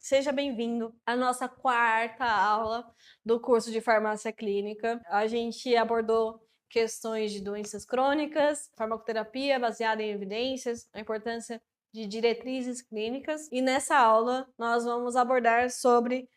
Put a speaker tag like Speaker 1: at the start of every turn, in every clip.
Speaker 1: Seja bem-vindo à nossa quarta aula do curso de farmácia clínica. A gente abordou questões de doenças crônicas, farmacoterapia baseada em evidências, a importância de diretrizes clínicas. E nessa aula nós vamos abordar sobre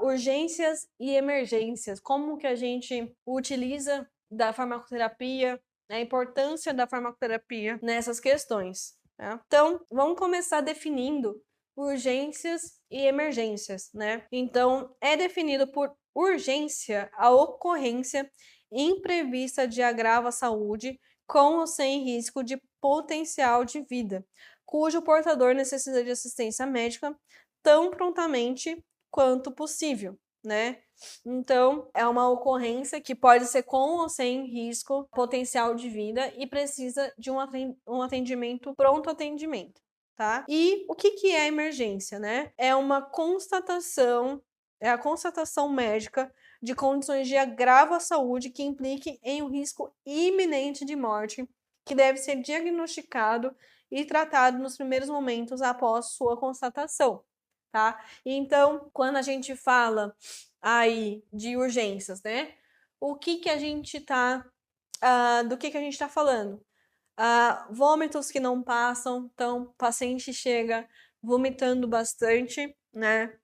Speaker 1: urgências e emergências, como que a gente utiliza da farmacoterapia, a importância da farmacoterapia nessas questões. Tá? Então, vamos começar definindo urgências e emergências, né? Então, é definido por urgência a ocorrência imprevista de agravo à saúde com ou sem risco de potencial de vida, cujo portador necessita de assistência médica tão prontamente quanto possível, né? Então, é uma ocorrência que pode ser com ou sem risco potencial de vida e precisa de um atendimento, pronto atendimento. Tá? E o que é emergência, né? É a constatação médica de condições de agravo à saúde que impliquem em um risco iminente de morte, que deve ser diagnosticado e tratado nos primeiros momentos após sua constatação, tá? Então, quando a gente fala aí de urgências, né? O que a gente tá, do que a gente tá falando? Vômitos que não passam, então o paciente chega vomitando bastante, né?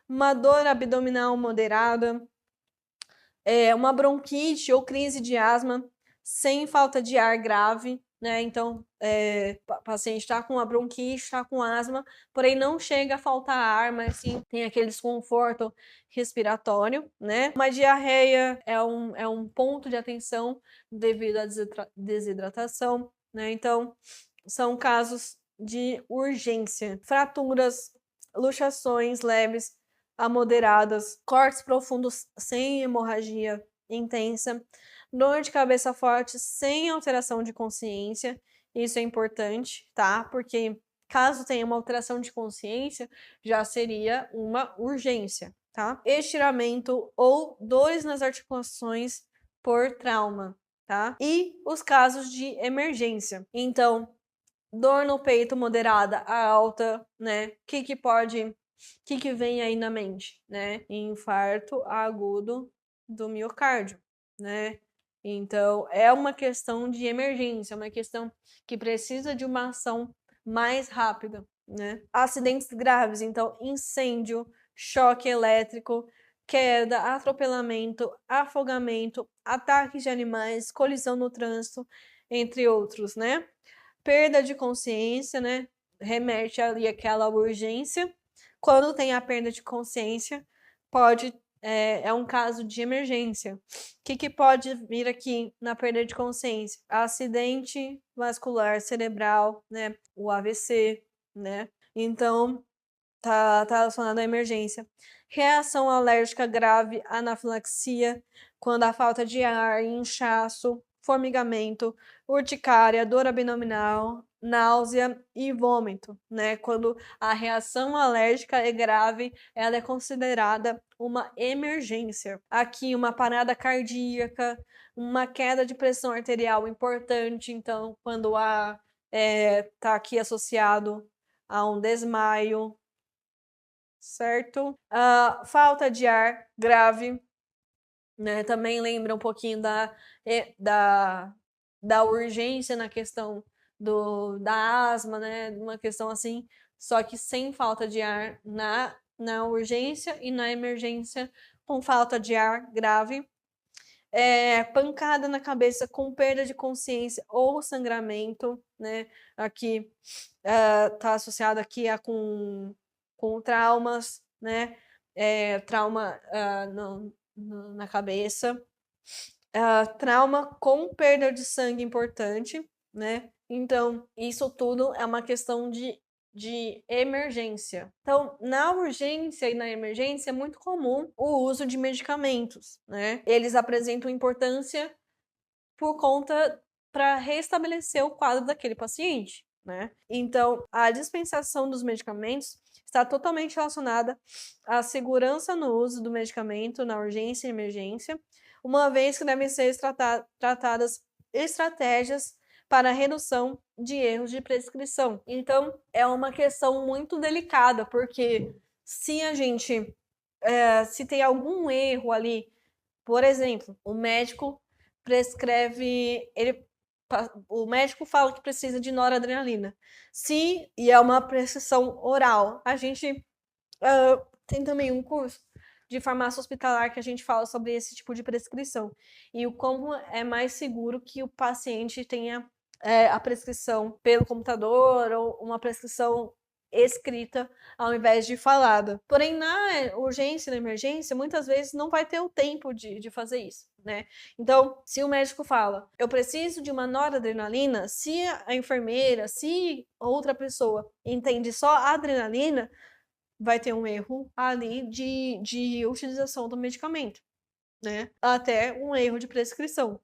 Speaker 1: Uma dor abdominal moderada, uma bronquite ou crise de asma sem falta de ar grave, né? Então, o paciente está com uma bronquite, está com asma, porém não chega a faltar ar, mas sim tem aquele desconforto respiratório, né? Uma diarreia é um ponto de atenção devido à desidratação, né? Então, são casos de urgência. Fraturas, luxações leves a moderadas, cortes profundos sem hemorragia intensa, dor de cabeça forte sem alteração de consciência. Isso é importante, tá? Porque caso tenha uma alteração de consciência, já seria uma urgência, tá? Estiramento ou dores nas articulações por trauma, tá? E os casos de emergência. Então, dor no peito moderada a alta, né? O que vem aí na mente, né? Infarto agudo do miocárdio, né? Então, é uma questão de emergência, é uma questão que precisa de uma ação mais rápida, né? Acidentes graves, então, incêndio, choque elétrico, queda, atropelamento, afogamento, ataques de animais, colisão no trânsito, entre outros, né? Perda de consciência, né? Remete ali àquela urgência. Quando tem a perda de consciência, é um caso de emergência. O que pode vir aqui na perda de consciência? Acidente vascular cerebral, né? O AVC, né? Então, tá relacionado à emergência. Reação alérgica grave, anafilaxia, quando há falta de ar, inchaço, formigamento, urticária, dor abdominal, náusea e vômito, né? Quando a reação alérgica é grave, ela é considerada uma emergência. Aqui, uma parada cardíaca, uma queda de pressão arterial importante, então, quando tá aqui associado a um desmaio, certo? Falta de ar grave, né? Também lembra um pouquinho da urgência na questão da asma, né? Uma questão assim, só que sem falta de ar na urgência e na emergência com falta de ar grave. Pancada na cabeça com perda de consciência ou sangramento, né? Aqui tá associado aqui com traumas, né? Trauma na cabeça, trauma com perda de sangue importante, né? Então, isso tudo é uma questão de emergência. Então, na urgência e na emergência é muito comum o uso de medicamentos, né? Eles apresentam importância por conta para restabelecer o quadro daquele paciente, né? Então, a dispensação dos medicamentos está totalmente relacionada à segurança no uso do medicamento na urgência e emergência, uma vez que devem ser tratadas estratégias para a redução de erros de prescrição. Então, é uma questão muito delicada, porque se a gente, se tem algum erro ali, por exemplo, o médico prescreve, o médico fala que precisa de noradrenalina. E é uma prescrição oral, a gente tem também um curso de farmácia hospitalar que a gente fala sobre esse tipo de prescrição e o como é mais seguro que o paciente tenha a prescrição pelo computador ou uma prescrição escrita ao invés de falada. Porém, na urgência e na emergência, muitas vezes não vai ter o tempo de fazer isso, né? Então, se o médico fala, eu preciso de uma noradrenalina, se a enfermeira, se outra pessoa entende só a adrenalina, vai ter um erro ali de utilização do medicamento, né? Até um erro de prescrição.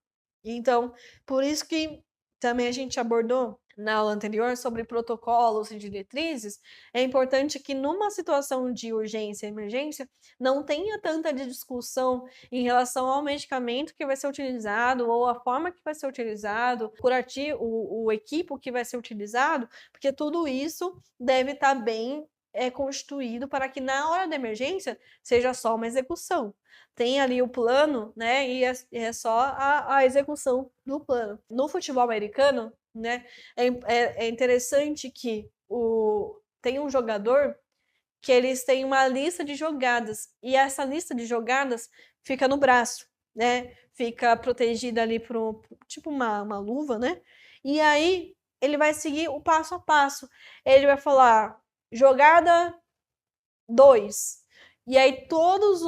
Speaker 1: Então, por isso que também a gente abordou na aula anterior sobre protocolos e diretrizes, é importante que numa situação de urgência e emergência não tenha tanta discussão em relação ao medicamento que vai ser utilizado ou a forma que vai ser utilizado, curativo, o equipo que vai ser utilizado, porque tudo isso deve estar bem constituído para que na hora da emergência seja só uma execução. Tem ali o plano, né, e é só a execução do plano. No futebol americano, né, é interessante que tem um jogador que eles têm uma lista de jogadas, e essa lista de jogadas fica no braço, né, fica protegida ali por tipo uma luva, né, e aí ele vai seguir o passo a passo. Ele vai falar, jogada 2. E aí todos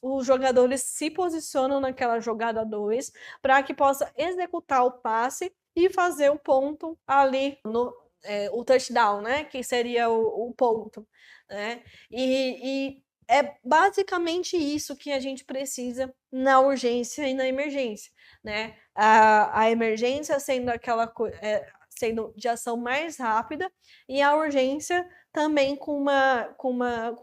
Speaker 1: os jogadores se posicionam naquela jogada 2 para que possa executar o passe e fazer o ponto ali no o touchdown, né? Que seria o ponto, né? E é basicamente isso que a gente precisa na urgência e na emergência, né? A emergência sendo sendo de ação mais rápida e a urgência também com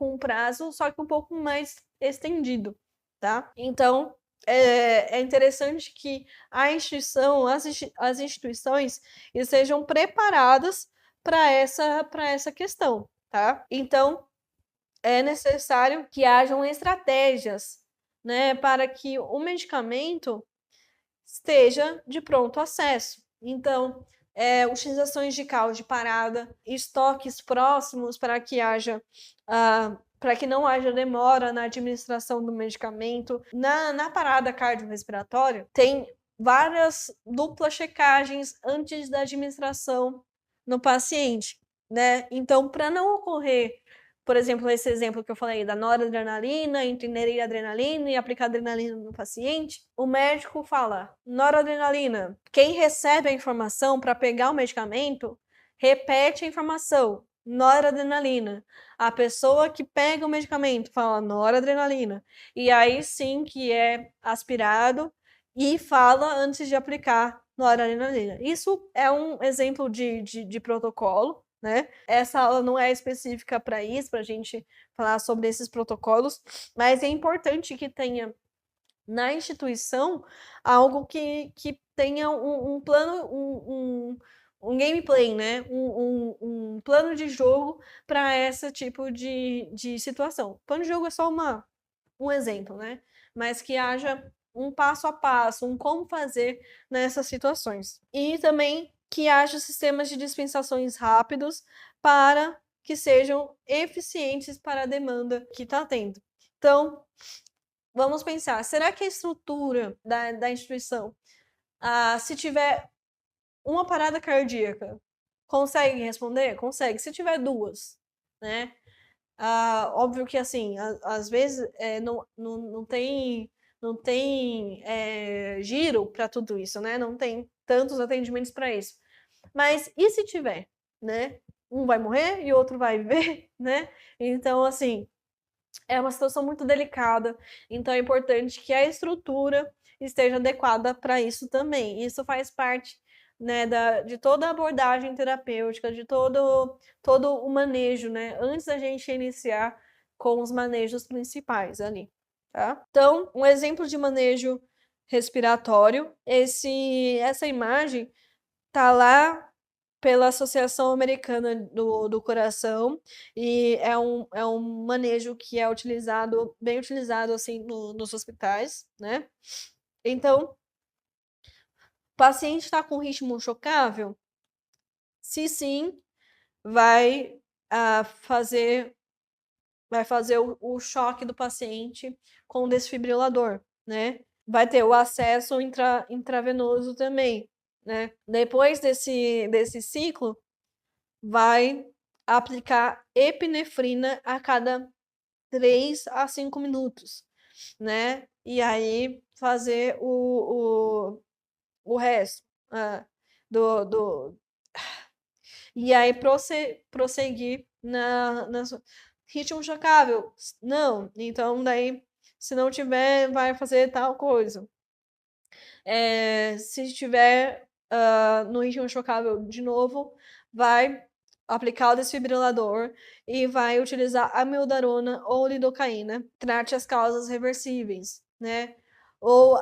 Speaker 1: um prazo, só que um pouco mais estendido, tá? Então, é interessante que as instituições estejam preparadas para essa questão, tá? Então, é necessário que hajam estratégias, né, para que o medicamento esteja de pronto acesso. Então, utilizações de carro de parada, estoques próximos para que para que não haja demora na administração do medicamento. Na parada cardiorrespiratória, tem várias duplas checagens antes da administração no paciente, né? Então, para não ocorrer, por exemplo, esse exemplo que eu falei da noradrenalina, inderir adrenalina e aplicar adrenalina no paciente, o médico fala, noradrenalina, quem recebe a informação para pegar o medicamento, repete a informação, noradrenalina. A pessoa que pega o medicamento fala noradrenalina. E aí sim que é aspirado e fala antes de aplicar noradrenalina. Isso é um exemplo de protocolo, né? Essa aula não é específica para isso, para a gente falar sobre esses protocolos, mas é importante que tenha na instituição algo que tenha um plano, um gameplay, né? Um plano de jogo para esse tipo de situação. Plano de jogo é só um exemplo, né? Mas que haja um passo a passo, um como fazer nessas situações. E também que haja sistemas de dispensações rápidos para que sejam eficientes para a demanda que está tendo. Então, vamos pensar, será que a estrutura da instituição, se tiver uma parada cardíaca, consegue responder? Consegue. Se tiver duas, né? Óbvio que, assim, às vezes não tem giro para tudo isso, né? Não tem tantos atendimentos para isso. Mas e se tiver, né? Um vai morrer e o outro vai viver, né? Então, assim, é uma situação muito delicada. Então, é importante que a estrutura esteja adequada para isso também. Isso faz parte, né, de toda a abordagem terapêutica, de todo o manejo, né? Antes da gente iniciar com os manejos principais ali, tá? Então, um exemplo de manejo respiratório, essa imagem tá lá pela Associação Americana do Coração, e é um manejo que é utilizado, bem utilizado, assim, nos hospitais, né? Então, o paciente está com ritmo chocável? Se sim, vai fazer o choque do paciente com o desfibrilador, né? Vai ter o acesso intravenoso também, né? Depois desse ciclo, vai aplicar epinefrina a cada 3 a 5 minutos, né? E aí fazer o resto do. E aí prosseguir na ritmo chocável. Não, então daí, se não tiver, vai fazer tal coisa. Se estiver no ritmo chocável de novo, vai aplicar o desfibrilador e vai utilizar amiodarona ou lidocaína. Trate as causas reversíveis, né? Ou,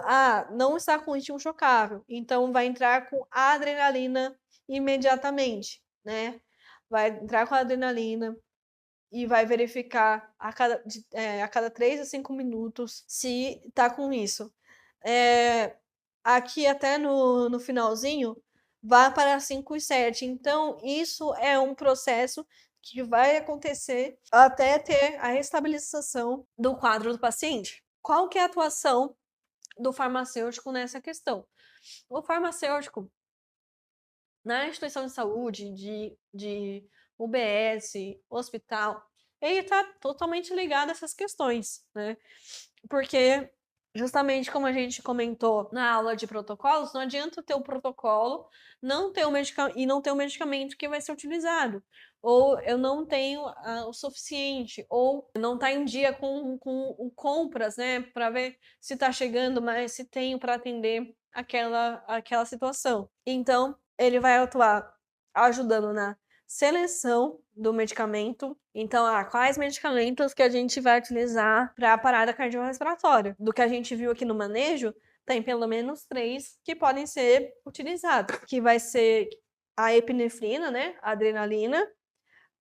Speaker 1: não está com ritmo chocável, então vai entrar com adrenalina imediatamente, né? Vai entrar com a adrenalina e vai verificar a cada 3 a 5 minutos se tá com isso. Aqui até no finalzinho, vai para 5 e 7. Então, isso é um processo que vai acontecer até ter a estabilização do quadro do paciente. Qual que é a atuação do farmacêutico nessa questão? O farmacêutico, na instituição de saúde, de UBS, hospital, ele está totalmente ligado a essas questões, né? Porque, justamente como a gente comentou na aula de protocolos, não adianta ter o protocolo não ter e não ter o medicamento que vai ser utilizado. Ou eu não tenho o suficiente, ou não está em dia com compras, né? Para ver se está chegando, mas se tenho para atender aquela situação. Então, ele vai atuar ajudando na seleção do medicamento. Então, quais medicamentos que a gente vai utilizar para a parada cardiorrespiratória? Do que a gente viu aqui no manejo, tem pelo menos 3 que podem ser utilizados, que vai ser a epinefrina, né, a adrenalina,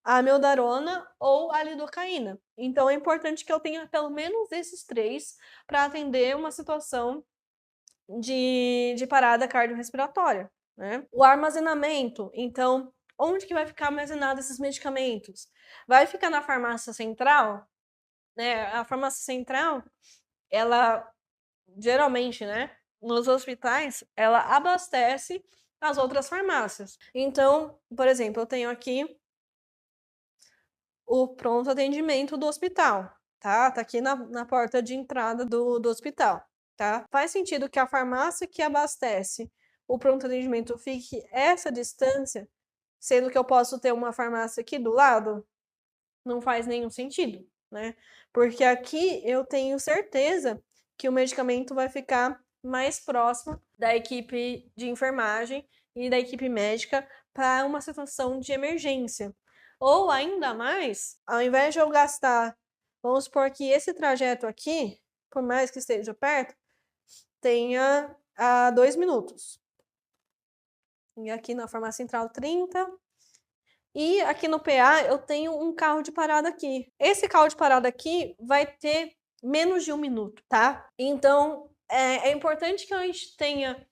Speaker 1: a amiodarona ou a lidocaína. Então, é importante que eu tenha pelo menos esses 3 para atender uma situação de parada cardiorrespiratória, né? O armazenamento, então, onde que vai ficar armazenado esses medicamentos? Vai ficar na farmácia central, né? A farmácia central, ela geralmente, né, nos hospitais, ela abastece as outras farmácias. Então, por exemplo, eu tenho aqui o pronto atendimento do hospital, tá? Tá aqui na porta de entrada do hospital, tá? Faz sentido que a farmácia que abastece o pronto atendimento fique essa distância, sendo que eu posso ter uma farmácia aqui do lado? Não faz nenhum sentido, né? Porque aqui eu tenho certeza que o medicamento vai ficar mais próximo da equipe de enfermagem e da equipe médica para uma situação de emergência. Ou ainda mais, ao invés de eu gastar, vamos supor que esse trajeto aqui, por mais que esteja perto, tenha 2 minutos. E aqui na farmácia central 30. E aqui no PA eu tenho um carro de parada aqui. Esse carro de parada aqui vai ter menos de 1 minuto, tá? Então, é importante que a gente tenha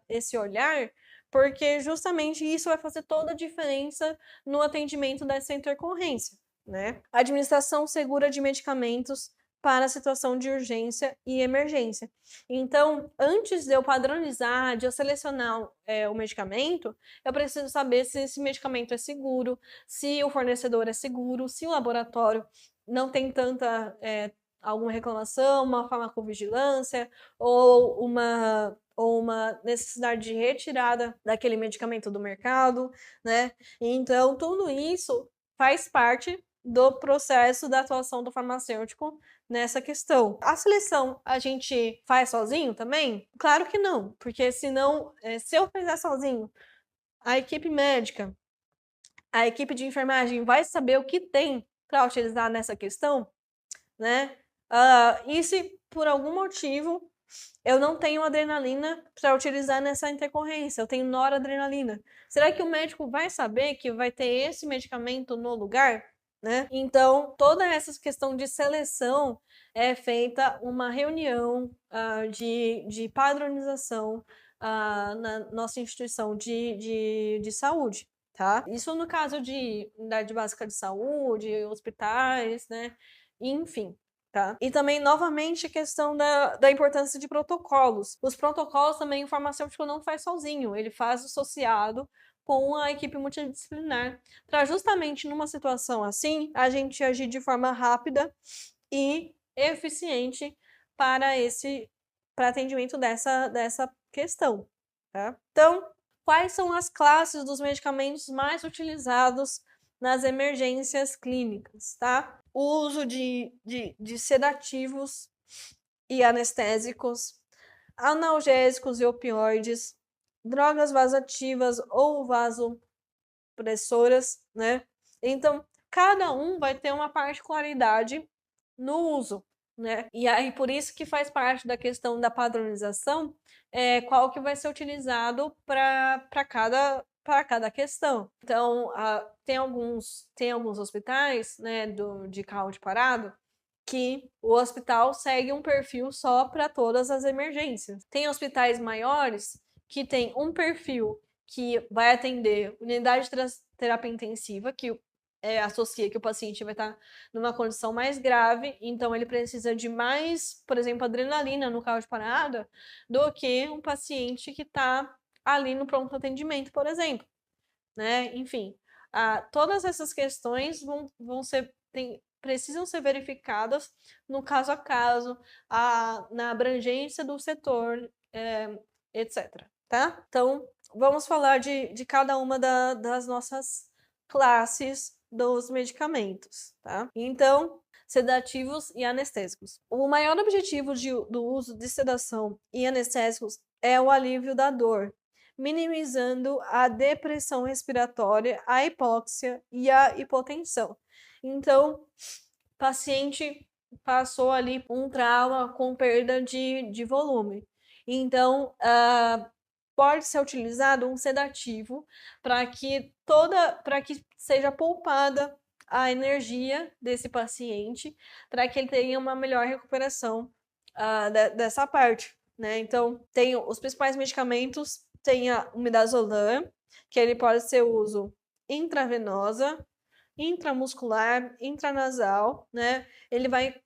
Speaker 1: esse olhar, porque justamente isso vai fazer toda a diferença no atendimento dessa intercorrência, né? Administração segura de medicamentos para a situação de urgência e emergência. Então, antes de eu padronizar, de eu selecionar o medicamento, eu preciso saber se esse medicamento é seguro, se o fornecedor é seguro, se o laboratório não tem tanta alguma reclamação, uma farmacovigilância ou uma necessidade de retirada daquele medicamento do mercado, né? Então, tudo isso faz parte do processo da atuação do farmacêutico nessa questão. A seleção a gente faz sozinho também? Claro que não, porque senão, se eu fizer sozinho, a equipe médica, a equipe de enfermagem vai saber o que tem para utilizar nessa questão, né? E se por algum motivo eu não tenho adrenalina para utilizar nessa intercorrência, eu tenho noradrenalina. Será que o médico vai saber que vai ter esse medicamento no lugar? Né? Então, toda essa questão de seleção é feita uma reunião de padronização na nossa instituição de saúde, tá? Isso no caso de unidade básica de saúde, hospitais, né? Enfim. Tá? E também, novamente, a questão da importância de protocolos. Os protocolos também o farmacêutico não faz sozinho, ele faz associado com a equipe multidisciplinar, para justamente numa situação assim, a gente agir de forma rápida e eficiente para atendimento dessa questão. Tá? Então, quais são as classes dos medicamentos mais utilizados nas emergências clínicas, tá? O uso de sedativos e anestésicos, analgésicos e opioides, drogas vasoativas ou vasopressoras, né? Então, cada um vai ter uma particularidade no uso, né? E aí, por isso que faz parte da questão da padronização, qual que vai ser utilizado para cada questão. Então, tem alguns hospitais, né, de carro de parado, que o hospital segue um perfil só para todas as emergências. Tem hospitais maiores que tem um perfil que vai atender unidade de terapia intensiva, que associa que o paciente vai estar numa condição mais grave, então ele precisa de mais, por exemplo, adrenalina no carro de parada, do que um paciente que está ali no pronto atendimento, por exemplo, né? Enfim, todas essas questões precisam ser verificadas no caso a caso, na abrangência do setor, etc. Tá? Então, vamos falar de cada uma das nossas classes dos medicamentos, tá? Então, sedativos e anestésicos. O maior objetivo do uso de sedação e anestésicos é o alívio da dor, minimizando a depressão respiratória, a hipóxia e a hipotensão. Então, o paciente passou ali um trauma com perda de volume. Então, pode ser utilizado um sedativo para que seja poupada a energia desse paciente, para que ele tenha uma melhor recuperação dessa parte, né? Então, tem os principais medicamentos, tem o midazolam, que ele pode ser uso intravenosa, intramuscular, intranasal, né? Ele vai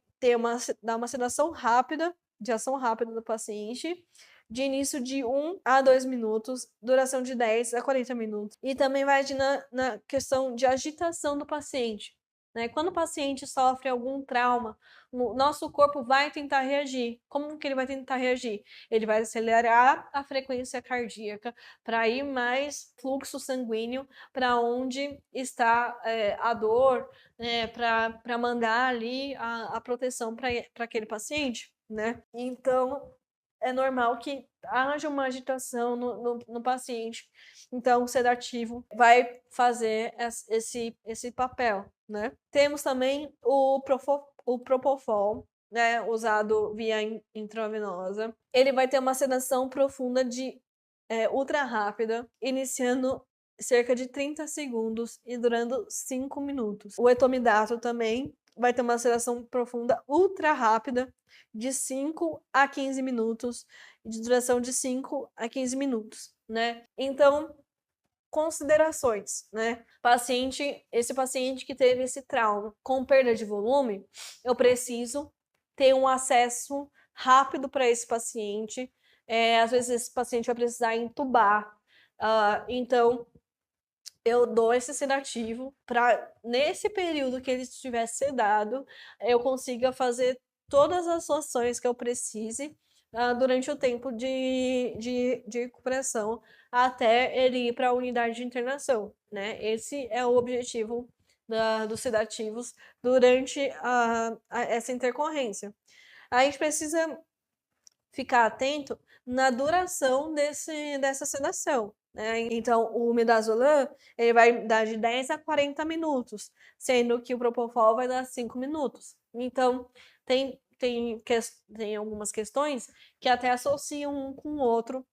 Speaker 1: dar uma sedação rápida, de ação rápida do paciente, de início de 1 a 2 minutos, duração de 10 a 40 minutos. E também vai agir na questão de agitação do paciente, né? Quando o paciente sofre algum trauma, o nosso corpo vai tentar reagir. Como que ele vai tentar reagir? Ele vai acelerar a frequência cardíaca para ir mais fluxo sanguíneo para onde está a dor, né? Para mandar ali a proteção para aquele paciente, né? Então, é normal que haja uma agitação no paciente. Então, o sedativo vai fazer esse papel, né? Temos também o Propofol, né, usado via intravenosa. Ele vai ter uma sedação profunda ultra rápida, iniciando cerca de 30 segundos e durando 5 minutos. O etomidato também vai ter uma sedação profunda ultra rápida, de 5 a 15 minutos, de duração de 5 a 15 minutos, né? Então, considerações, né? Esse paciente que teve esse trauma com perda de volume, eu preciso ter um acesso rápido para esse paciente. Às vezes esse paciente vai precisar entubar. Então, eu dou esse sedativo para, nesse período que ele estiver sedado, eu consiga fazer todas as ações que eu precise durante o tempo de recuperação, até ele ir para a unidade de internação, né? Esse é o objetivo dos sedativos durante essa intercorrência. A gente precisa ficar atento na duração dessa sedação, né? Então, o midazolam, ele vai dar de 10 a 40 minutos, sendo que o propofol vai dar 5 minutos. Então, tem tem algumas questões que até associam um com o outro,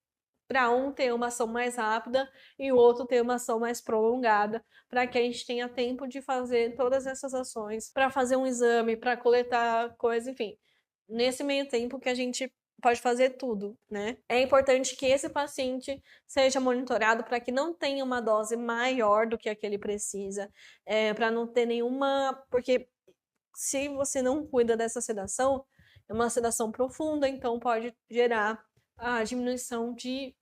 Speaker 1: para um ter uma ação mais rápida e o outro ter uma ação mais prolongada, para que a gente tenha tempo de fazer todas essas ações, para fazer um exame, para coletar coisa, enfim. Nesse meio tempo que a gente pode fazer tudo, né? É importante que esse paciente seja monitorado para que não tenha uma dose maior do que a que ele precisa, para não ter nenhuma. Porque se você não cuida dessa sedação, é uma sedação profunda, então pode gerar a diminuição de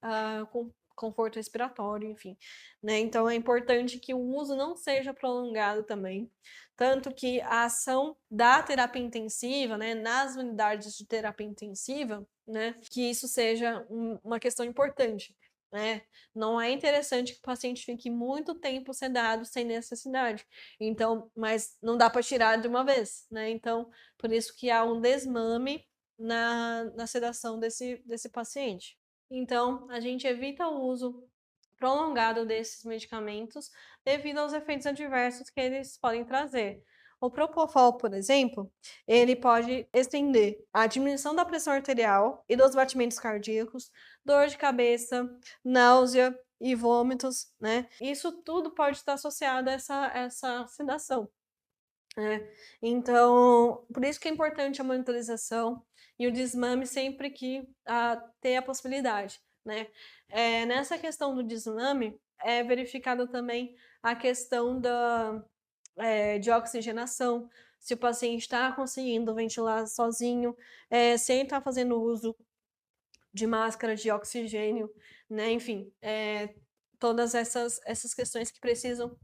Speaker 1: conforto respiratório, enfim, né? Então é importante que o uso não seja prolongado também, tanto que a ação da terapia intensiva, né, nas unidades de terapia intensiva, né, que isso seja uma questão importante, né? Não é interessante que o paciente fique muito tempo sedado sem necessidade. Então, mas não dá para tirar de uma vez, né? Então, por isso que há um desmame na sedação desse paciente. Então, a gente evita o uso prolongado desses medicamentos devido aos efeitos adversos que eles podem trazer. O Propofol, por exemplo, ele pode estender a diminuição da pressão arterial e dos batimentos cardíacos, dor de cabeça, náusea e vômitos, né? Isso tudo pode estar associado a essa sedação. Então, por isso que é importante a monitorização e o desmame sempre que ter a possibilidade, né? Nessa questão do desmame, é verificada também a questão de oxigenação, se o paciente está conseguindo ventilar sozinho, se ele está fazendo uso de máscara de oxigênio, né? Enfim, todas essas questões que precisam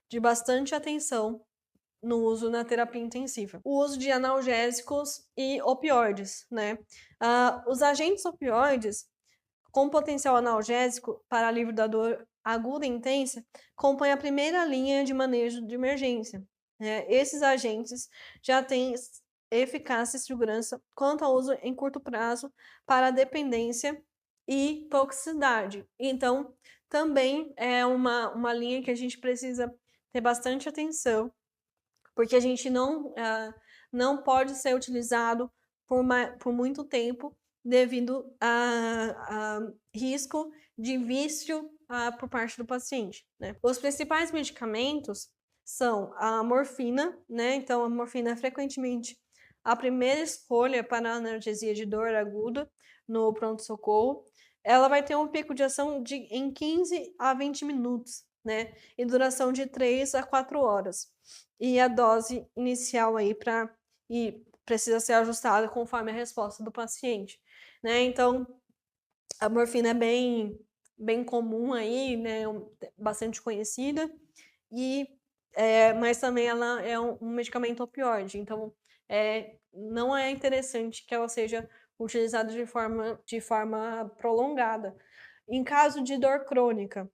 Speaker 1: de bastante atenção no uso na terapia intensiva. O uso de analgésicos e opioides, né? Os agentes opioides com potencial analgésico para alívio da dor aguda e intensa compõem a primeira linha de manejo de emergência, né? Esses agentes já têm eficácia e segurança quanto ao uso em curto prazo para dependência e toxicidade. Então, também é uma linha que a gente precisa ter bastante atenção, porque a gente não pode ser utilizado por muito tempo devido a risco de vício por parte do paciente, né? Os principais medicamentos são a morfina, né? Então, a morfina é frequentemente a primeira escolha para analgesia de dor aguda no pronto-socorro. Ela vai ter um pico de ação em 15 a 20 minutos, né? E duração de 3 a 4 horas. E a dose inicial aí precisa ser ajustada conforme a resposta do paciente, né? Então, a morfina é bem comum aí, né? Bastante conhecida, mas também ela é um medicamento opioide, então não é interessante que ela seja utilizada de forma prolongada. Em caso de dor crônica,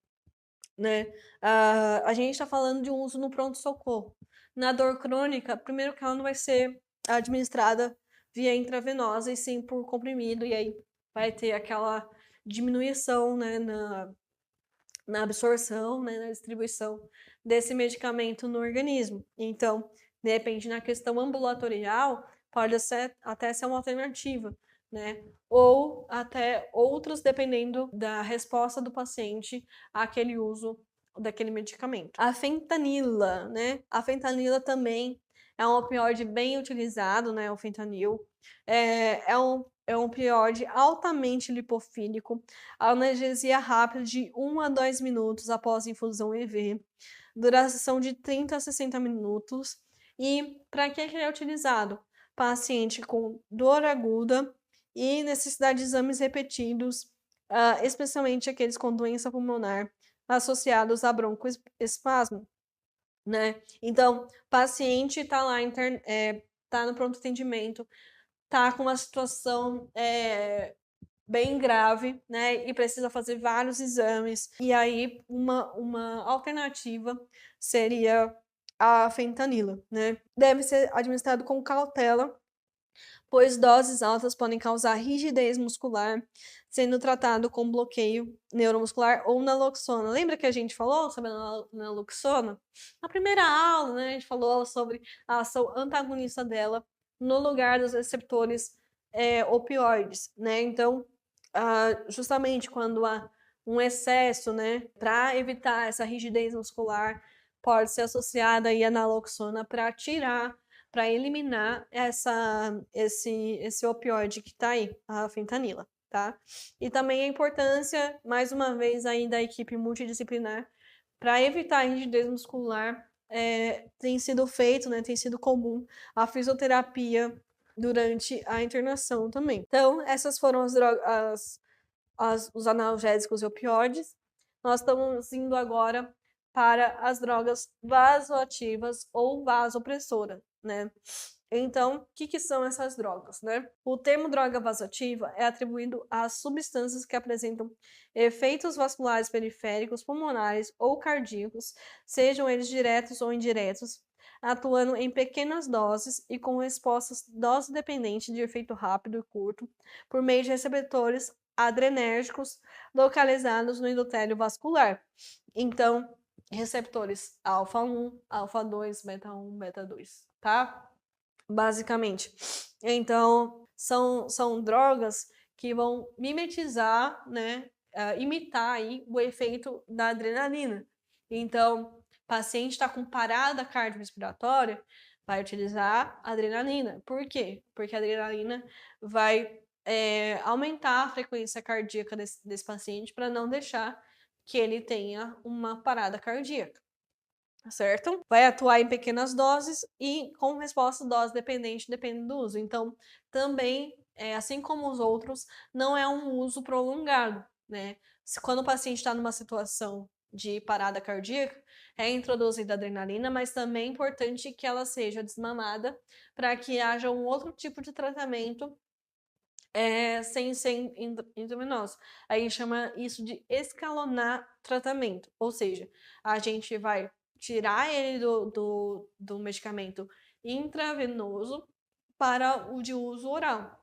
Speaker 1: né? A gente está falando de um uso no pronto-socorro. Na dor crônica, primeiro que ela não vai ser administrada via intravenosa e sim por comprimido, e aí vai ter aquela diminuição, né, na absorção, né, na distribuição desse medicamento no organismo. Então, de repente, na questão ambulatorial, pode até ser uma alternativa, né? Ou até outros, dependendo da resposta do paciente àquele uso daquele medicamento. A fentanila, né? A fentanila também é um opioide bem utilizado, né? O fentanil é um opioide altamente lipofílico, analgesia rápida de 1 a 2 minutos após infusão EV, duração de 30 a 60 minutos. E para que ele é utilizado? Paciente com dor aguda e necessidade de exames repetidos, especialmente aqueles com doença pulmonar associados a broncoespasmo, né? Então, paciente está lá, tá no pronto atendimento, tá com uma situação bem grave, né? E precisa fazer vários exames. E aí, uma alternativa seria a fentanila, né? Deve ser administrado com cautela, pois doses altas podem causar rigidez muscular, sendo tratado com bloqueio neuromuscular ou naloxona. Lembra que a gente falou sobre a naloxona? Na primeira aula, né, a gente falou sobre a ação antagonista dela no lugar dos receptores opioides, né? Então, justamente quando há um excesso, né, para evitar essa rigidez muscular, pode ser associada aí a naloxona para tirar, para eliminar esse opioide que está aí, a fentanila, tá? E também a importância, mais uma vez, aí da equipe multidisciplinar para evitar a rigidez muscular. Tem sido feito, né, tem sido comum a fisioterapia durante a internação também. Então, essas foram os analgésicos e opioides. Nós estamos indo agora para as drogas vasoativas ou vasopressoras, né? Então, o que são essas drogas, né? O termo droga vasoativa é atribuído às substâncias que apresentam efeitos vasculares periféricos, pulmonares ou cardíacos, sejam eles diretos ou indiretos, atuando em pequenas doses e com respostas dose-dependente de efeito rápido e curto, por meio de receptores adrenérgicos localizados no endotélio vascular. Então, receptores alfa 1, alfa 2, beta 1, beta 2, tá? Basicamente. Então, são drogas que vão mimetizar, né, imitar aí o efeito da adrenalina. Então, o paciente está com parada cardiorrespiratória, vai utilizar adrenalina. Por quê? Porque a adrenalina vai aumentar a frequência cardíaca desse paciente para não deixar que ele tenha uma parada cardíaca, certo? Vai atuar em pequenas doses e com resposta dose dependente, dependendo do uso. Então, também, assim como os outros, não é um uso prolongado, né? Quando o paciente está numa situação de parada cardíaca, é introduzida adrenalina, mas também é importante que ela seja desmamada para que haja um outro tipo de tratamento sem ser intravenoso. A gente chama isso de escalonar tratamento, ou seja, a gente vai tirar ele do medicamento intravenoso para o de uso oral.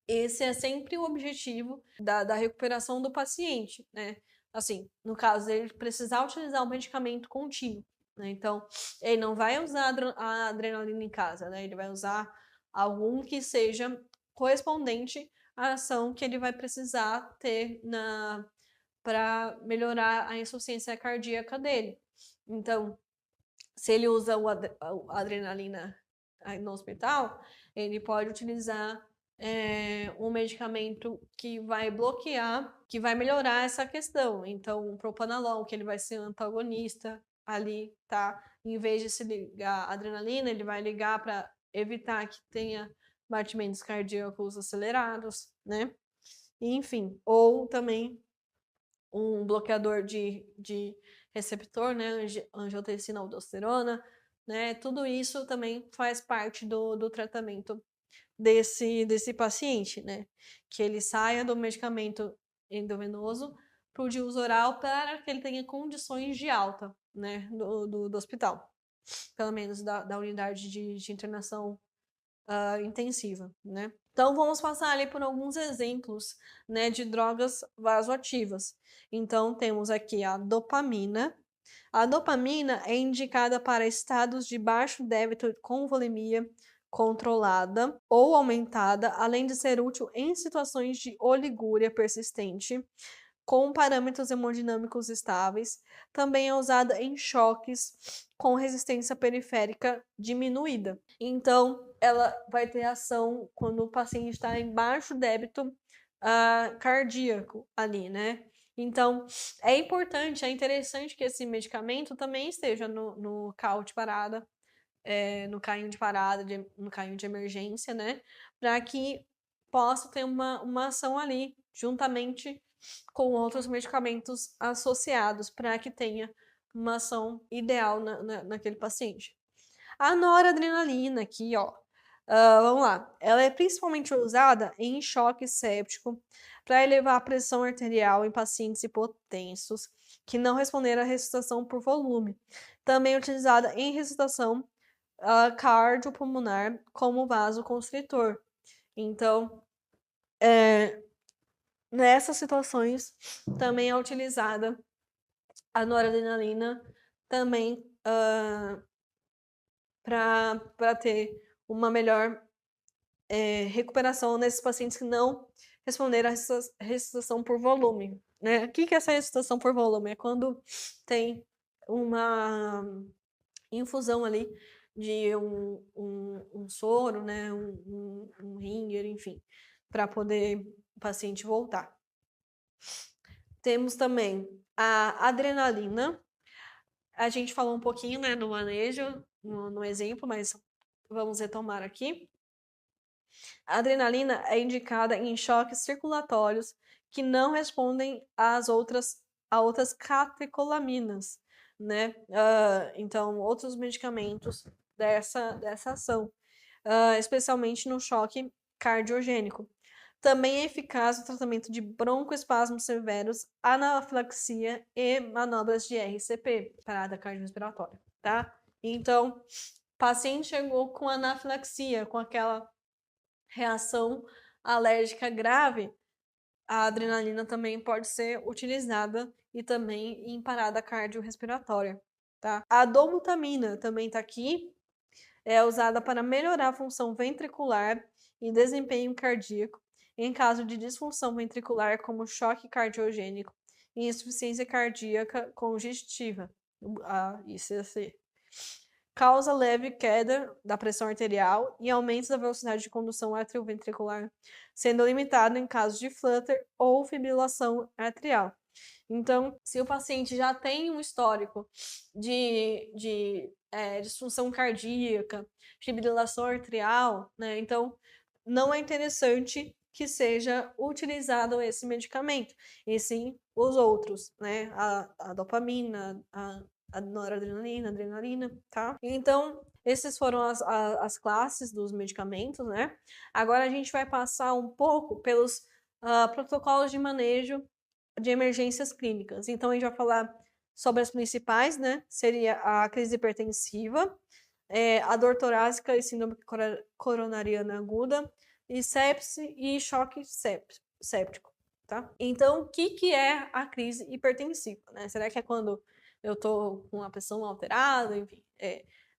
Speaker 1: Esse é sempre o objetivo da recuperação do paciente, né? Assim, no caso, ele precisar utilizar o medicamento contínuo, né? Então, ele não vai usar a adrenalina em casa, né? Ele vai usar algum que seja correspondente à ação que ele vai precisar ter para melhorar a insuficiência cardíaca dele. Então, se ele usa a adrenalina no hospital, ele pode utilizar um medicamento que vai bloquear, que vai melhorar essa questão. Então, o propanolol, que ele vai ser antagonista ali, tá? Em vez de se ligar à adrenalina, ele vai ligar para evitar que tenha batimentos cardíacos acelerados, né? Enfim, ou também um bloqueador de receptor, né, angiotensina aldosterona, né, tudo isso também faz parte do tratamento desse paciente, né, que ele saia do medicamento endovenoso para o de uso oral para que ele tenha condições de alta, né, do hospital, pelo menos da unidade de internação intensiva, né. Então, vamos passar ali por alguns exemplos, né, de drogas vasoativas. Então, temos aqui a dopamina. A dopamina é indicada para estados de baixo débito com volemia controlada ou aumentada, além de ser útil em situações de oligúria persistente, com parâmetros hemodinâmicos estáveis. Também é usada em choques com resistência periférica diminuída. Então, ela vai ter ação quando o paciente está em baixo débito cardíaco ali, né? Então, é importante, é interessante que esse medicamento também esteja no CAU de parada, no carrinho de parada, no carrinho de emergência, né? Para que possa ter uma ação ali, juntamente com outros medicamentos associados, para que tenha uma ação ideal naquele paciente. A noradrenalina aqui, ó. Vamos lá. Ela é principalmente usada em choque séptico para elevar a pressão arterial em pacientes hipotensos que não responderam à ressuscitação por volume. Também é utilizada em ressuscitação cardiopulmonar como vasoconstritor. Então, nessas situações, também é utilizada a noradrenalina também para ter uma melhor recuperação nesses pacientes que não responderam à ressuscitação por volume, né? O que é essa ressuscitação por volume? É quando tem uma infusão ali de um soro, né? Um ringer, enfim, para poder o paciente voltar. Temos também a adrenalina. A gente falou um pouquinho, né, no manejo, no exemplo, mas vamos retomar aqui. A adrenalina é indicada em choques circulatórios que não respondem a outras catecolaminas, né? Então, outros medicamentos dessa ação, especialmente no choque cardiogênico. Também é eficaz no tratamento de broncoespasmos severos, anafilaxia e manobras de RCP, parada cardiorrespiratória, tá? Então, o paciente chegou com anafilaxia, com aquela reação alérgica grave, a adrenalina também pode ser utilizada e também em parada cardiorrespiratória, tá? A dobutamina também está aqui, é usada para melhorar a função ventricular e desempenho cardíaco em caso de disfunção ventricular, como choque cardiogênico e insuficiência cardíaca congestiva, a ICC. Causa leve queda da pressão arterial e aumento da velocidade de condução atrioventricular, sendo limitado em casos de flutter ou fibrilação atrial. Então, se o paciente já tem um histórico de disfunção cardíaca, fibrilação arterial, né? Então, não é interessante que seja utilizado esse medicamento, e sim os outros, né? A dopamina, a noradrenalina, adrenalina, tá? Então, esses foram as classes dos medicamentos, né? Agora a gente vai passar um pouco pelos protocolos de manejo de emergências clínicas. Então, a gente vai falar sobre as principais, né? Seria a crise hipertensiva, a dor torácica e síndrome coronariana aguda, e sepse e choque séptico, tá? Então, o que é a crise hipertensiva, né? Será que é quando eu tô com a pressão alterada? Enfim,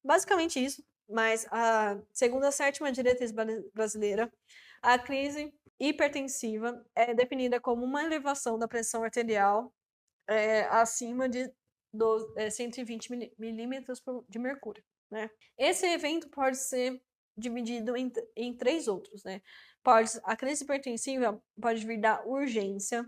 Speaker 1: basicamente isso. Mas, segundo a 7ª diretriz brasileira, a crise hipertensiva é definida como uma elevação da pressão arterial acima de 120 milímetros de mercúrio, né? Esse evento pode ser dividido em 3 outros, né? A crise hipertensiva pode vir da urgência,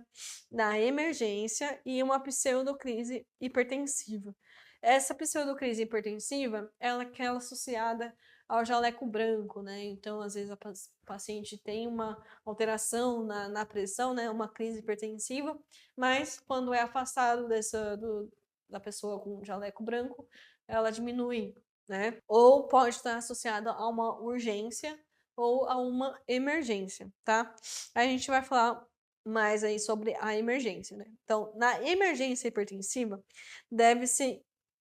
Speaker 1: da emergência e uma pseudocrise hipertensiva. Essa pseudocrise hipertensiva, ela é aquela associada ao jaleco branco, né? Então, às vezes, a paciente tem uma alteração na pressão, né? Uma crise hipertensiva, mas quando é afastado da pessoa com jaleco branco, ela diminui, né? Ou pode estar associada a uma urgência ou a uma emergência, tá? A gente vai falar mais aí sobre a emergência, né? Então, na emergência hipertensiva, deve-se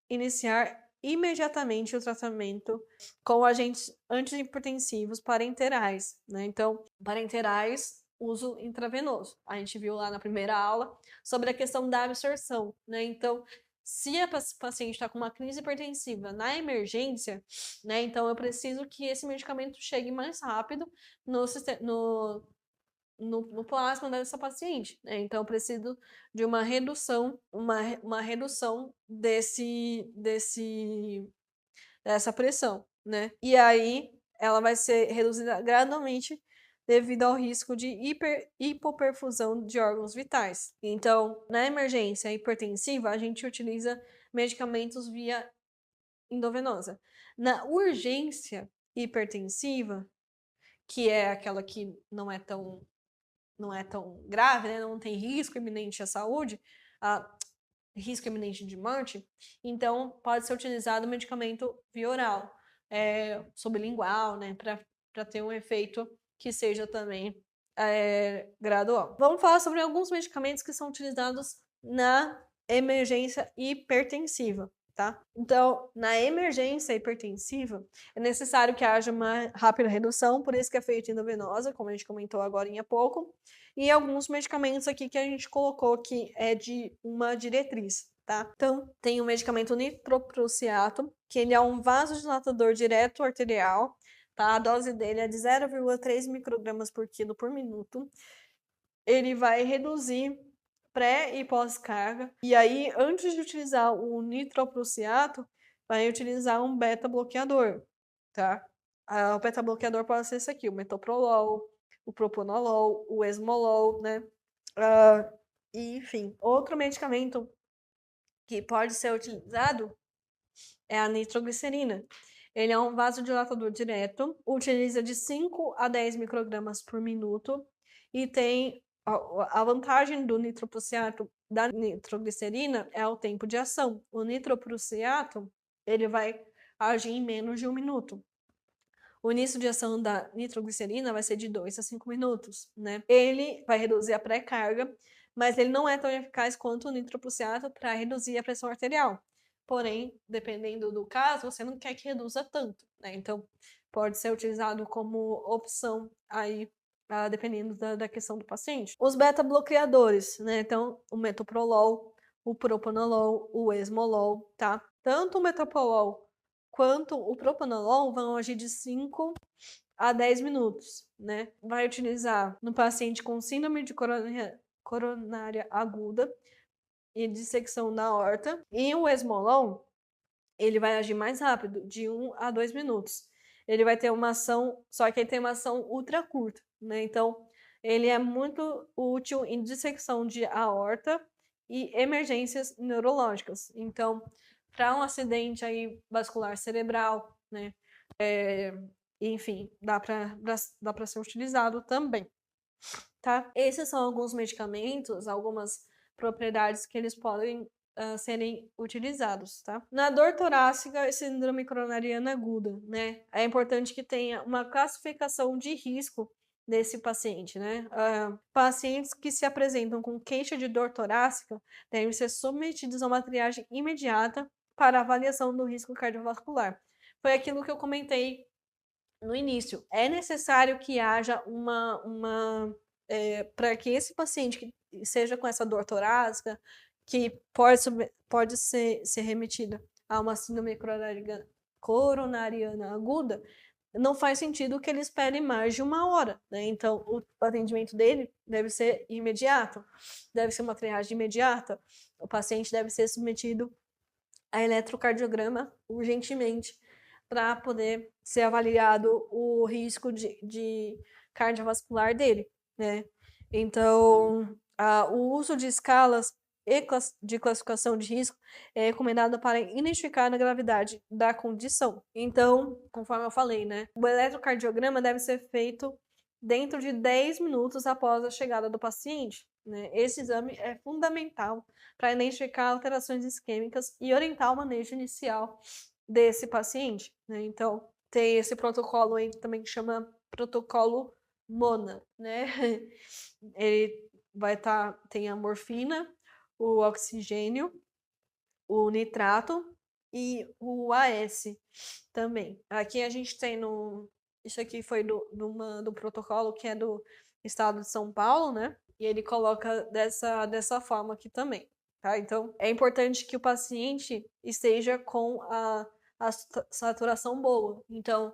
Speaker 1: iniciar imediatamente o tratamento com agentes antihipertensivos parenterais, né? Então, parenterais, uso intravenoso. A gente viu lá na primeira aula sobre a questão da absorção, né? Então, se a paciente está com uma crise hipertensiva na emergência, né? Então, eu preciso que esse medicamento chegue mais rápido no plasma dessa paciente, né? Então, eu preciso de uma redução, uma redução dessa pressão, né? E aí, ela vai ser reduzida gradualmente devido ao risco de hipoperfusão de órgãos vitais. Então, na emergência hipertensiva, a gente utiliza medicamentos via endovenosa. Na urgência hipertensiva, que é aquela que não é tão grave, né? Não tem risco iminente à saúde, risco iminente de morte, então pode ser utilizado o medicamento via oral, sublingual, né? Para ter um efeito que seja também gradual. Vamos falar sobre alguns medicamentos que são utilizados na emergência hipertensiva, tá? Então, na emergência hipertensiva, é necessário que haja uma rápida redução, por isso que é feita endovenosa, como a gente comentou agora há pouco, e alguns medicamentos aqui que a gente colocou que é de uma diretriz, tá? Então, tem o medicamento nitroprusiato, que ele é um vasodilatador direto arterial, tá? A dose dele é de 0,3 microgramas por quilo por minuto. Ele vai reduzir pré e pós-carga. E aí, antes de utilizar o nitroprusiato, vai utilizar um beta-bloqueador, tá? O beta-bloqueador pode ser esse aqui, o metoprolol, o propanolol, o esmolol, né? E, enfim, outro medicamento que pode ser utilizado é a nitroglicerina. Ele é um vasodilatador direto, utiliza de 5 a 10 microgramas por minuto e tem a vantagem do nitroprusiato da nitroglicerina é o tempo de ação. O nitroprusiato, ele vai agir em menos de 1 minuto. O início de ação da nitroglicerina vai ser de 2 a 5 minutos, né? Ele vai reduzir a pré-carga, mas ele não é tão eficaz quanto o nitroprusiato para reduzir a pressão arterial. Porém, dependendo do caso, você não quer que reduza tanto, né? Então, pode ser utilizado como opção aí, dependendo da questão do paciente. Os beta-bloqueadores, né? Então, o metoprolol, o propanolol, o esmolol, tá? Tanto o metoprolol quanto o propanolol vão agir de 5 a 10 minutos, né? Vai utilizar no paciente com síndrome de coronária aguda e dissecção da aorta. E o esmolol, ele vai agir mais rápido, de 1 a 2 minutos. Ele vai ter uma ação, só que ele tem uma ação ultra curta, né? Então, ele é muito útil em dissecção de aorta e emergências neurológicas. Então, para um acidente aí vascular cerebral, né? Enfim, dá para ser utilizado também, tá? Esses são alguns medicamentos, algumas propriedades que eles podem serem utilizados, tá? Na dor torácica e síndrome coronariana aguda, né? É importante que tenha uma classificação de risco desse paciente, né? Pacientes que se apresentam com queixa de dor torácica devem ser submetidos a uma triagem imediata para avaliação do risco cardiovascular. Foi aquilo que eu comentei no início. É necessário que haja para que esse paciente que seja com essa dor torácica, que pode ser remetida a uma síndrome coronariana aguda, não faz sentido que ele espere mais de 1 hora, né? Então, o atendimento dele deve ser imediato, deve ser uma triagem imediata, o paciente deve ser submetido a eletrocardiograma urgentemente para poder ser avaliado o risco de cardiovascular dele, né? Então, o uso de escalas e de classificação de risco é recomendado para identificar a gravidade da condição. Então, conforme eu falei, né? O eletrocardiograma deve ser feito dentro de 10 minutos após a chegada do paciente, né? Esse exame é fundamental para identificar alterações isquêmicas e orientar o manejo inicial desse paciente, né? Então, tem esse protocolo aí também que chama protocolo MONA, né? Ele tem a morfina, o oxigênio, o nitrato e o AS também. Aqui a gente tem isso aqui foi do protocolo que é do estado de São Paulo, né? E ele coloca dessa forma aqui também, tá? Então, é importante que o paciente esteja com a saturação boa. Então,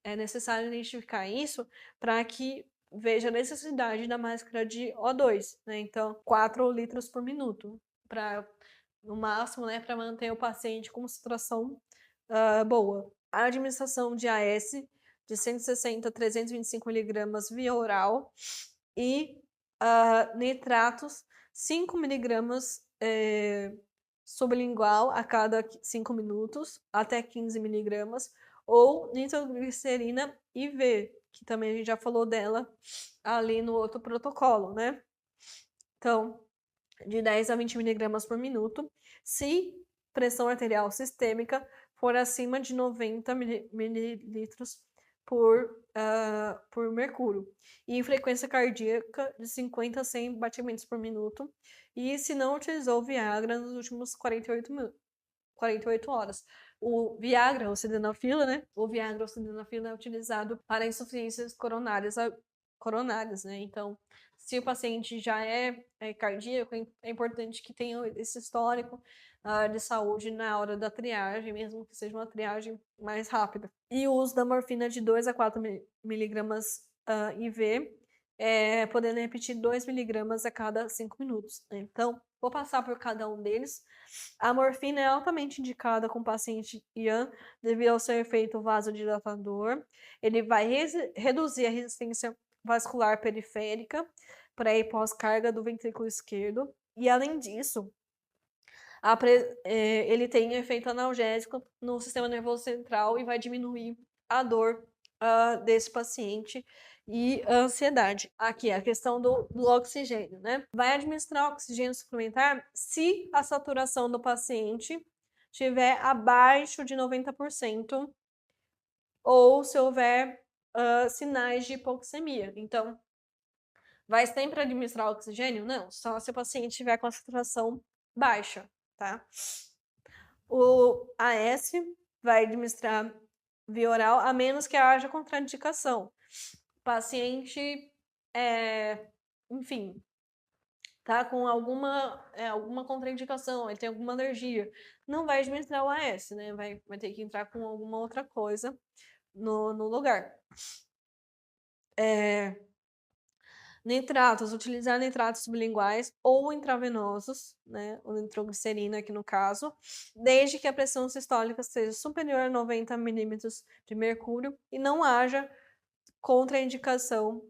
Speaker 1: é necessário identificar isso para que veja a necessidade da máscara de O2, né? Então, 4 litros por minuto, no máximo, né, para manter o paciente com saturação boa. A administração de AS de 160 a 325 miligramas via oral e nitratos 5 miligramas sublingual a cada 5 minutos, até 15 miligramas, ou nitroglicerina IV, que também a gente já falou dela ali no outro protocolo, né? Então, de 10 a 20 miligramas por minuto, se pressão arterial sistêmica for acima de 90 mililitros por mercúrio, e frequência cardíaca de 50 a 100 batimentos por minuto, e se não utilizou Viagra nos últimos 48 horas. O Viagra, o sildenafila, né? O Viagra, o sildenafila é utilizado para insuficiências coronárias, né? Então, Se o paciente já é cardíaco, é importante que tenha esse histórico de saúde na hora da triagem, mesmo que seja uma triagem mais rápida. E o uso da morfina de 2 a 4 miligramas IV, podendo repetir 2 miligramas a cada 5 minutos. Né? Então, vou passar por cada um deles. A morfina é altamente indicada com paciente IAN devido ao seu efeito vasodilatador. Ele vai reduzir a resistência vascular periférica pré e pós-carga do ventrículo esquerdo. E, além disso, ele tem efeito analgésico no sistema nervoso central e vai diminuir a dor desse paciente e a ansiedade. Aqui, a questão do oxigênio, né? Vai administrar oxigênio suplementar se a saturação do paciente estiver abaixo de 90% ou se houver sinais de hipoxemia. Então, vai sempre administrar oxigênio? Não, só se o paciente estiver com a saturação baixa, tá? O AS vai administrar via oral, a menos que haja contraindicação. O paciente, enfim, tá com alguma contraindicação, ele tem alguma alergia, não vai administrar o AS, né? Vai ter que entrar com alguma outra coisa no lugar. Nitratos, utilizar nitratos sublinguais ou intravenosos, né, o nitroglicerina aqui no caso, desde que a pressão sistólica seja superior a 90 milímetros de mercúrio e não haja contraindicações.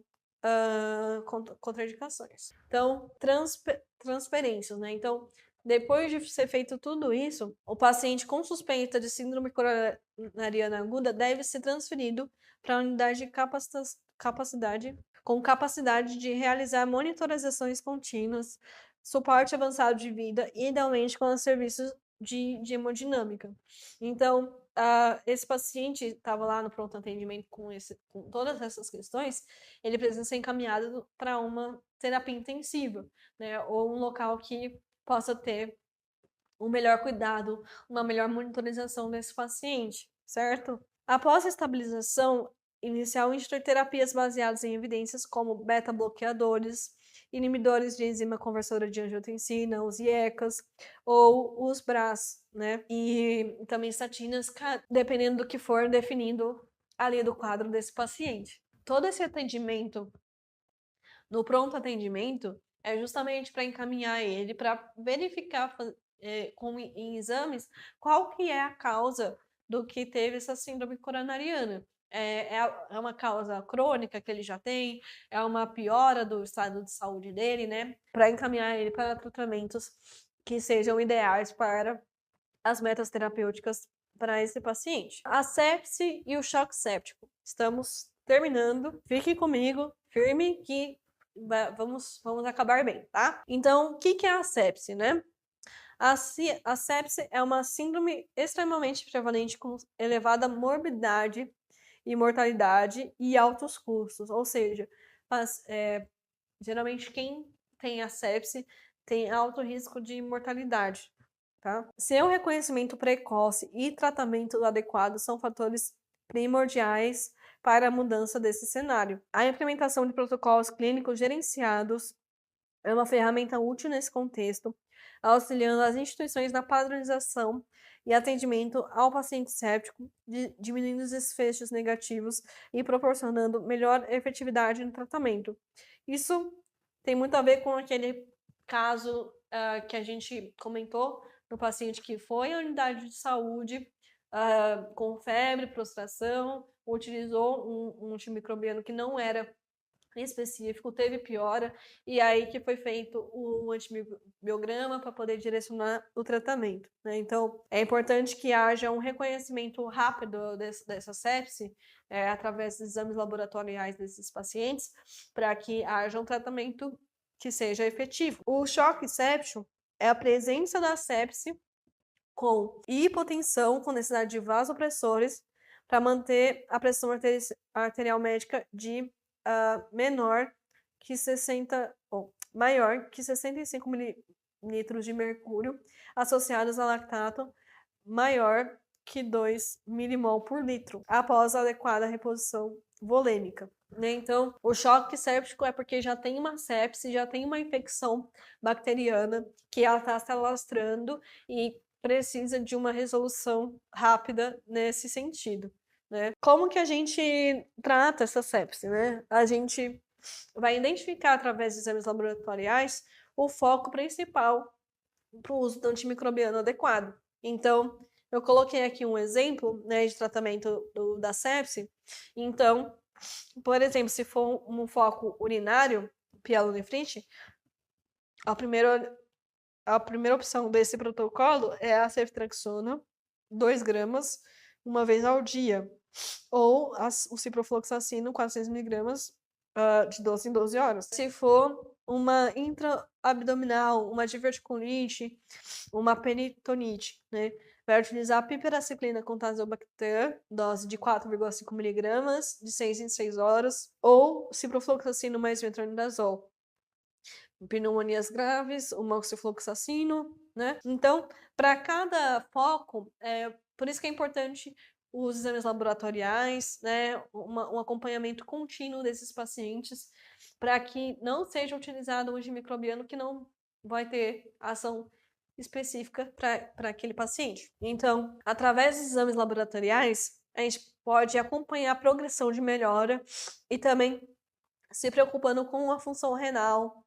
Speaker 1: Então, transferências, né? Então, depois de ser feito tudo isso, o paciente com suspeita de síndrome coronariana aguda deve ser transferido para a unidade de capacidade de realizar monitorizações contínuas, suporte avançado de vida e, idealmente, com os serviços de hemodinâmica. Então, esse paciente estava lá no pronto atendimento com todas essas questões, ele precisa ser encaminhado para uma terapia intensiva, né? Ou um local que possa ter um melhor cuidado, uma melhor monitorização desse paciente, certo? Após a estabilização inicial, terapias baseadas em evidências como beta-bloqueadores, inibidores de enzima conversora de angiotensina, os IECAs, ou os BRAs, né? E também estatinas, dependendo do que for definido ali do quadro desse paciente. Todo esse atendimento no pronto atendimento é justamente para encaminhar ele para verificar em exames qual que é a causa do que teve essa síndrome coronariana. É uma causa crônica que ele já tem, é uma piora do estado de saúde dele, né? Para encaminhar ele para tratamentos que sejam ideais para as metas terapêuticas para esse paciente. A sepse e o choque séptico. Estamos terminando. Fique comigo, firme, que vamos acabar bem, tá? Então, o que é a sepse, né? A sepse é uma síndrome extremamente prevalente com elevada morbidade e mortalidade e altos custos, ou seja, geralmente quem tem a sepse tem alto risco de mortalidade, tá? Seu reconhecimento precoce e tratamento adequado são fatores primordiais para a mudança desse cenário. A implementação de protocolos clínicos gerenciados é uma ferramenta útil nesse contexto, auxiliando as instituições na padronização e atendimento ao paciente séptico, diminuindo os desfechos negativos e proporcionando melhor efetividade no tratamento. Isso tem muito a ver com aquele caso que a gente comentou no paciente que foi à unidade de saúde com febre, prostração, utilizou um antimicrobiano que não era específico, teve piora, e aí que foi feito o antimicrobiograma para poder direcionar o tratamento, né? Então, é importante que haja um reconhecimento rápido dessa sepse, através dos exames laboratoriais desses pacientes, para que haja um tratamento que seja efetivo. O choque séptico é a presença da sepse com hipotensão, com necessidade de vasopressores, para manter a pressão arterial médica de menor que 60, ou maior que 65 mililitros de mercúrio, associados a lactato maior que 2 milimol por litro, após a adequada reposição volêmica. né? Então, o choque séptico é porque já tem uma sepse, já tem uma infecção bacteriana que ela está se alastrando e precisa de uma resolução rápida nesse sentido, né? Como que a gente trata essa sepse, né? A gente vai identificar através de exames laboratoriais o foco principal para o uso do antimicrobiano adequado. Então, eu coloquei aqui um exemplo, né, de tratamento da sepse. Então, por exemplo, se for um foco urinário, pielonefrite, a primeira opção desse protocolo é a ceftriaxona, 2 gramas, uma vez ao dia, ou o ciprofloxacino, 400 miligramas, de 12 em 12 horas. Se for uma intraabdominal, uma diverticulite, uma peritonite, né, vai utilizar a piperaciclina com tazobactam, dose de 4,5 miligramas, de 6 em 6 horas, ou ciprofloxacino mais metronidazol. Pneumonias graves, o moxifloxacino, né? Então, para cada foco, por isso que é importante os exames laboratoriais, né? Um acompanhamento contínuo desses pacientes, para que não seja utilizado um antimicrobiano que não vai ter ação específica para aquele paciente. Então, através dos exames laboratoriais, a gente pode acompanhar a progressão de melhora e também se preocupando com a função renal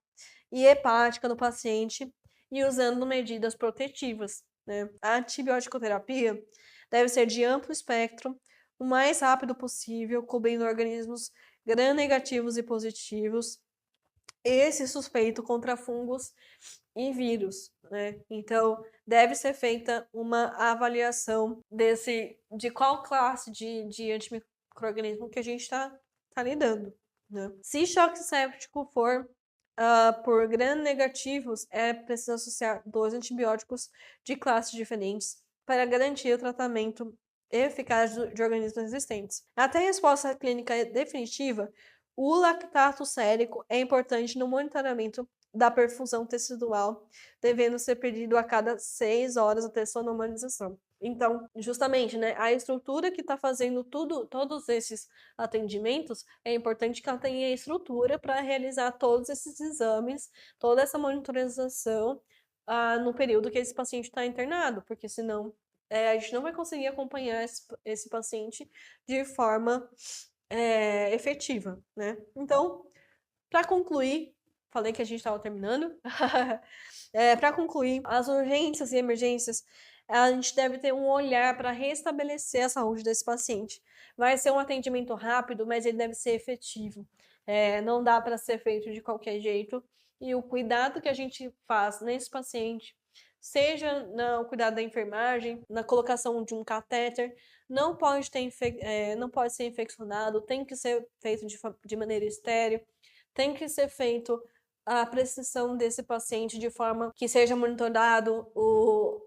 Speaker 1: e hepática do paciente e usando medidas protetivas, né? A antibiótico-terapia deve ser de amplo espectro, o mais rápido possível, cobrindo organismos gram-negativos e positivos, esse suspeito contra fungos e vírus, né? Então, deve ser feita uma avaliação de qual classe de antimicroorganismo que a gente está lidando, né? Se choque séptico for por gram-negativos, é preciso associar 2 antibióticos de classes diferentes para garantir o tratamento eficaz de organismos resistentes. Até a resposta clínica definitiva, o lactato sérico é importante no monitoramento da perfusão tecidual, devendo ser pedido a cada 6 horas até sua normalização. Então, justamente, né, a estrutura que está fazendo todos esses atendimentos, é importante que ela tenha estrutura para realizar todos esses exames, toda essa monitorização no período que esse paciente está internado, porque senão a gente não vai conseguir acompanhar esse paciente de forma efetiva, né? Então, para concluir, falei que a gente estava terminando. Para concluir, as urgências e emergências, a gente deve ter um olhar para restabelecer a saúde desse paciente. Vai ser um atendimento rápido, mas ele deve ser efetivo. Não dá para ser feito de qualquer jeito. E o cuidado que a gente faz nesse paciente, seja no cuidado da enfermagem, na colocação de um catéter, não pode ser infeccionado, tem que ser feito de maneira estéril, tem que ser feito a prescrição desse paciente de forma que seja monitorado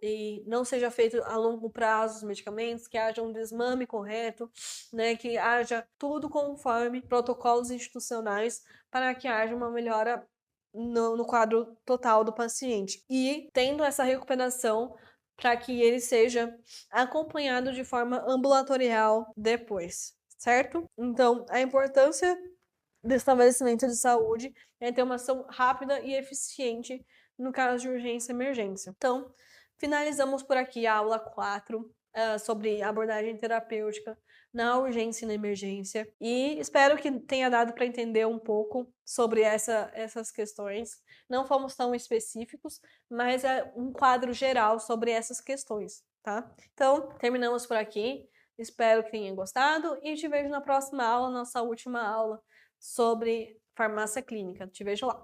Speaker 1: e não seja feito a longo prazo os medicamentos, que haja um desmame correto, né, que haja tudo conforme protocolos institucionais para que haja uma melhora no quadro total do paciente. E tendo essa recuperação para que ele seja acompanhado de forma ambulatorial depois, certo? Então, a importância do estabelecimento de saúde é ter uma ação rápida e eficiente no caso de urgência e emergência. Então, finalizamos por aqui a aula 4 sobre abordagem terapêutica na urgência e na emergência. E espero que tenha dado para entender um pouco sobre essas questões. Não fomos tão específicos, mas é um quadro geral sobre essas questões, tá? Então, terminamos por aqui. Espero que tenham gostado e te vejo na próxima aula, nossa última aula sobre farmácia clínica. Te vejo lá.